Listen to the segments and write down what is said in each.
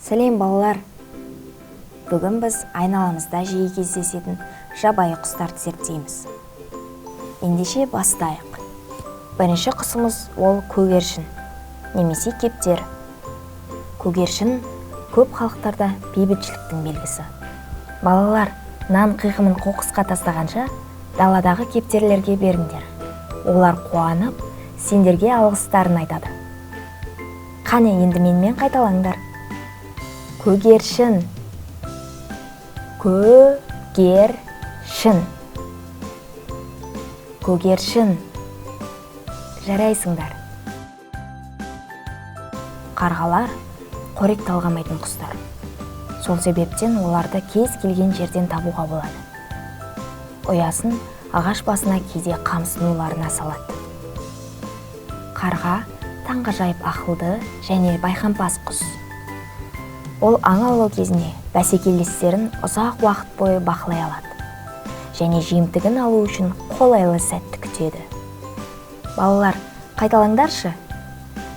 Сәлем балалар! Бүгін біз айналамызда жиі кездесетін жабайы құстарды зерттейміз. Ендеше бастайық. Бірінші құсымыз ол көгершін, немесе кептер. Көгершін көп халықтарда бейбітшіліктің белгісі. Балалар, нан қиғымын қоқысқа тастағанша, даладағы кептерлерге беріңдер. Олар қуанып, сендерге алғыстарын айтады. Қане енді менімен қайталаңдар. Көгершін, көгершін, көгершін. Жарайсыңдар. Қарғалар қорек талғамайтын құстар. Сол себептен оларды кез келген жерден табуға болады. Ұясын ағаш басына кейде қамсын уларына салады. Қарға таңғажайып ақылды және байқампаз құс. Ол аң аулау кезінде бәсекелестерін ұзақ уақыт бойы бақылай алады және жемтігін алу үшін қолайлы сәтті күтеді. Балалар, қайталаңдаршы.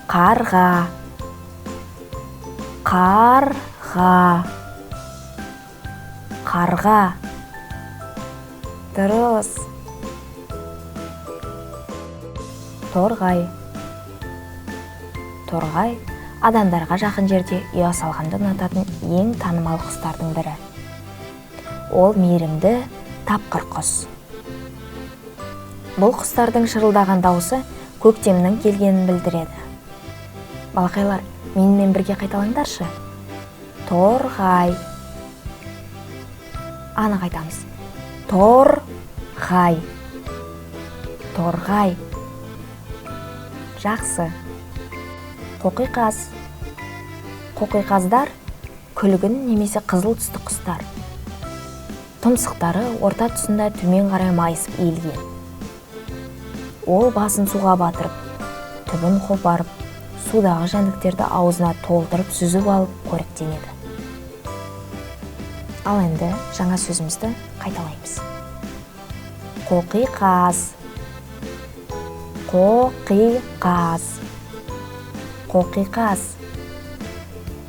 Қарға, қарға, қарға. Дұрыс. Торғай. Торғай адамдарға жақын жерде ұя салғанды ұнататын ең танымал құстардың бірі. Ол мейірімді, тапқыр құс. Бұл құстардың шырылдаған дауысы көктемнің келгенін білдіреді. Балақайлар, менімен бірге қайталаңдаршы. Торғай. Анық айтамыз. Торғай. Торғай. Жақсы. Қоқиқаз. Қоқиқаздар күлгін немесе қызыл түсті құстар. Тұмсықтары орта тұсында төмен қарай майысып иілген. Ол басын суға батырып, түбін қопарып, судағы жәндіктерді аузына толтырып сүзіп алып қоректенеді. Ал енді жаңа сөзімізді қайталаймыз. Қоқиқаз. Қоқиқаз. Қоқиқаз.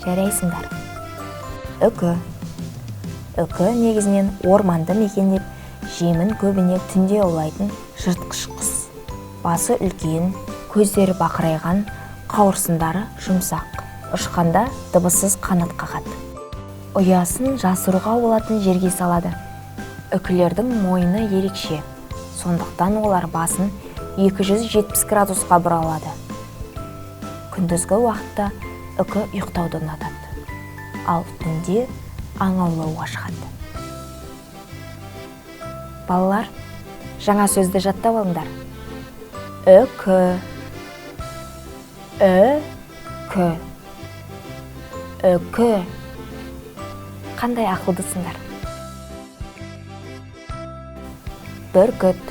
Жарайсыңдар. Үкі. Үкі негізінен орманды мекендеп, жемін көбіне түнде аулайтын жыртқыш құс. Басы үлкен, көздері бақырайған, қауырсындары жұмсақ. Ұшқанда дыбыссыз қанат қағады. Ұясын жасыруға болатын жерге салады. Үкілердің мойыны ерекше, сондықтан олар басын 270 градусқа бұра алады. Күндізгі уақытта үкі ұйықтауды ұнатады, ал түнде аң аулауға шығады. Балалар, жаңа сөзді жаттап алыңдар. Үкі. Үкі. Үкі. Қандай ақылдысыңдар? Бүркіт.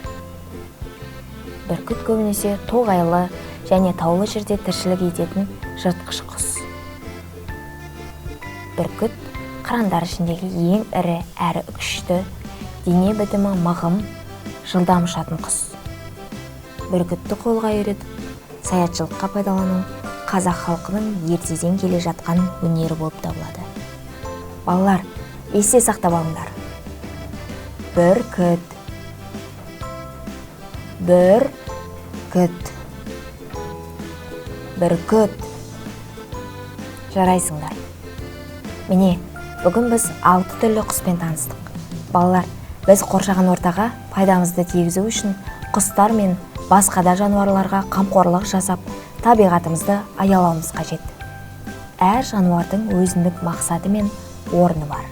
Бүркіт көбінесе тоғайлы және таулы жерде тіршілік ететін жыртқыш құс. Бүркіт қырандар ішіндегі ең ірі әрі күшті, дене бітімі мығым, жылдам ұшатын құс. Бүркітті қолға үйретіп, саятшылыққа пайдалану қазақ халқының ертеден келе жатқан өнері болып табылады. Балалар, есте сақтап алыңдар. Бүркіт. Бүркіт. Бүркіт. Жарайсыңдар. Міне, бүгін біз 6 түрлі құспен таныстық. Балалар, біз қоршаған ортаға пайдамызды тигізу үшін құстар мен басқа да жануарларға қамқорлық жасап, табиғатымызды аялауымыз қажет. Әр жануардың өзіндік мақсаты мен орны бар.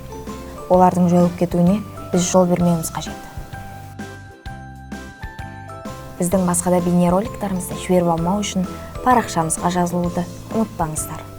Олардың жойылып кетуіне біз жол бермеуіміз қажет. Біздің басқа да бейнероликтарымызды жіберіп алмау үшін парақшамызға жазылуды ұмытпаңыздар.